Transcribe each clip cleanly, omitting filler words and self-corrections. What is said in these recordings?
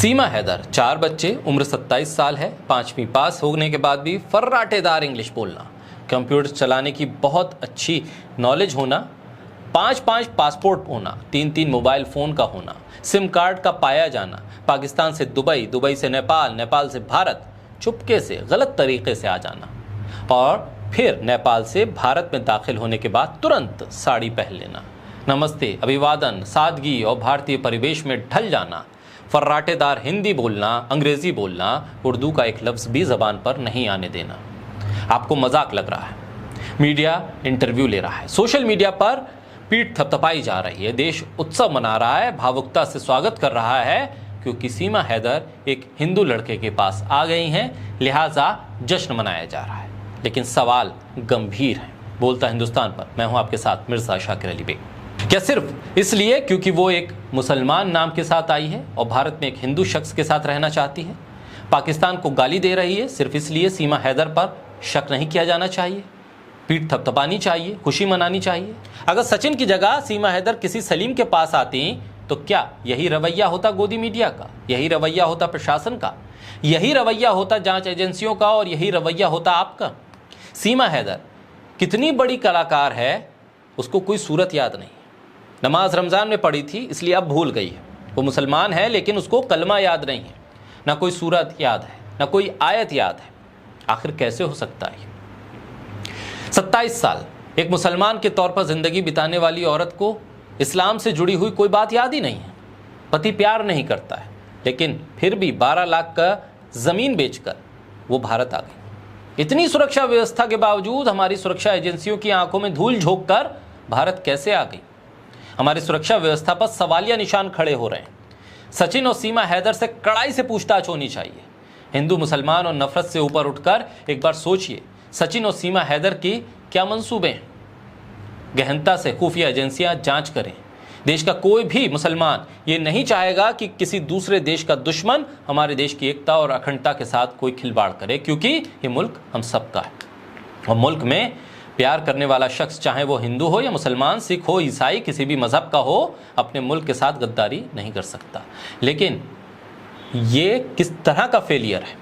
सीमा हैदर, 4 बच्चे, उम्र 27 साल है। 5वीं पास होने के बाद भी फर्राटेदार इंग्लिश बोलना, कंप्यूटर चलाने की बहुत अच्छी नॉलेज होना, 5 पासपोर्ट होना, 3 मोबाइल फ़ोन का होना, सिम कार्ड का पाया जाना, पाकिस्तान से दुबई, दुबई से नेपाल, नेपाल से भारत, चुपके से गलत तरीके से आ जाना और फिर नेपाल से भारत में दाखिल होने के बाद तुरंत साड़ी पहन लेना, नमस्ते, अभिवादन, सादगी और भारतीय परिवेश में ढल जाना, फर्राटेदार हिंदी बोलना, अंग्रेज़ी बोलना, उर्दू का एक लफ्ज़ भी ज़बान पर नहीं आने देना। आपको मजाक लग रहा है, मीडिया इंटरव्यू ले रहा है, सोशल मीडिया पर पीठ थपथपाई जा रही है, देश उत्सव मना रहा है, भावुकता से स्वागत कर रहा है क्योंकि सीमा हैदर एक हिंदू लड़के के पास आ गई हैं, लिहाजा जश्न मनाया जा रहा है। लेकिन सवाल गंभीर है। बोलता हिंदुस्तान पर मैं हूं आपके साथ मिर्ज़ा शाकिर अली बेग। क्या सिर्फ इसलिए क्योंकि वो एक मुसलमान नाम के साथ आई है और भारत में एक हिंदू शख्स के साथ रहना चाहती है, पाकिस्तान को गाली दे रही है, सिर्फ इसलिए सीमा हैदर पर शक नहीं किया जाना चाहिए, पीठ थपथपानी चाहिए, खुशी मनानी चाहिए? अगर सचिन की जगह सीमा हैदर किसी सलीम के पास आती तो क्या यही रवैया होता गोदी मीडिया का? यही रवैया होता प्रशासन का? यही रवैया होता जांच एजेंसियों का? और यही रवैया होता आपका? सीमा हैदर कितनी बड़ी कलाकार है, उसको कोई सूरत याद नहीं। नमाज रमज़ान में पढ़ी थी इसलिए अब भूल गई है। वो मुसलमान है लेकिन उसको कलमा याद नहीं है, ना कोई सूरत याद है, ना कोई आयत याद है। आखिर कैसे हो सकता है? 27 साल एक मुसलमान के तौर पर ज़िंदगी बिताने वाली औरत को इस्लाम से जुड़ी हुई कोई बात याद ही नहीं है। पति प्यार नहीं करता है, लेकिन फिर भी 12 लाख का ज़मीन बेचकर वो भारत आ गई। इतनी सुरक्षा व्यवस्था के बावजूद हमारी सुरक्षा एजेंसियों की आंखों में धूल झोंक कर भारत कैसे आ गई? हमारी सुरक्षा व्यवस्था पर सवालिया निशान खड़े हो रहे हैं। सचिन और सीमा हैदर से कड़ाई से पूछताछ होनी चाहिए। हिंदू मुसलमान और नफरत से ऊपर उठकर एक बार सोचिए, सचिन और सीमा हैदर की क्या मंसूबे हैं? गहनता से खुफिया एजेंसियां जांच करें। देश का कोई भी मुसलमान ये नहीं चाहेगा कि किसी दूसरे देश का दुश्मन हमारे देश की एकता और अखंडता के साथ कोई खिलवाड़ करे, क्योंकि ये मुल्क हम सबका है और मुल्क में प्यार करने वाला शख्स, चाहे वो हिंदू हो या मुसलमान, सिख हो, ईसाई, किसी भी मज़हब का हो, अपने मुल्क के साथ गद्दारी नहीं कर सकता। लेकिन ये किस तरह का फेलियर है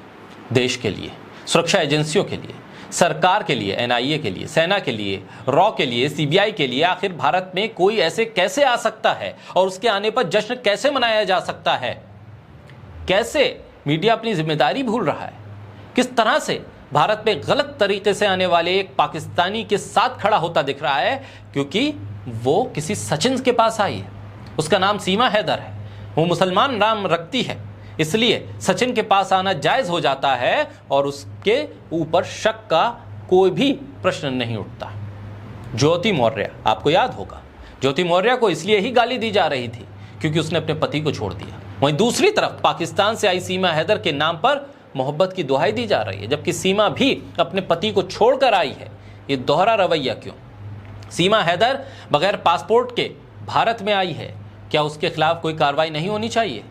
देश के लिए, सुरक्षा एजेंसियों के लिए, सरकार के लिए, NIA के लिए, सेना के लिए, रॉ के लिए, CBI के लिए? आखिर भारत में कोई ऐसे कैसे आ सकता है और उसके आने पर जश्न कैसे मनाया जा सकता है? कैसे मीडिया अपनी जिम्मेदारी भूल रहा है? किस तरह से भारत में गलत तरीके से आने वाले एक पाकिस्तानी के साथ खड़ा होता दिख रहा है क्योंकि वो किसी सचिन के पास आई है, उसका नाम सीमा हैदर है, वो मुसलमान नाम रखती है, इसलिए सचिन के पास आना जायज़ हो जाता है और उसके ऊपर शक का कोई भी प्रश्न नहीं उठता। ज्योति मौर्य, आपको याद होगा, ज्योति मौर्य को इसलिए ही गाली दी जा रही थी क्योंकि उसने अपने पति को छोड़ दिया। वहीं दूसरी तरफ पाकिस्तान से आई सीमा हैदर के नाम पर मोहब्बत की दुहाई दी जा रही है, जबकि सीमा भी अपने पति को छोड़कर आई है। ये दोहरा रवैया क्यों? सीमा हैदर बगैर पासपोर्ट के भारत में आई है, क्या उसके खिलाफ कोई कार्रवाई नहीं होनी चाहिए?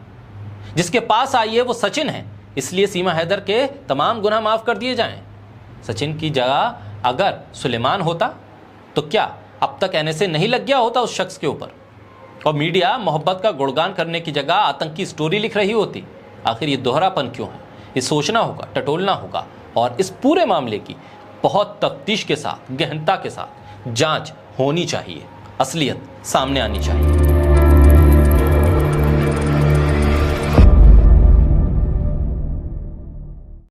जिसके पास आई है वो सचिन है, इसलिए सीमा हैदर के तमाम गुनाह माफ कर दिए जाएं। सचिन की जगह अगर सुलेमान होता तो क्या अब तक NSA नहीं लग गया होता उस शख्स के ऊपर और मीडिया मोहब्बत का गुणगान करने की जगह आतंकी स्टोरी लिख रही होती? आखिर ये दोहरापन क्यों है? ये सोचना होगा, टटोलना होगा और इस पूरे मामले की बहुत तफ्तीश के साथ, गहनता के साथ जांच होनी चाहिए, असलियत सामने आनी चाहिए।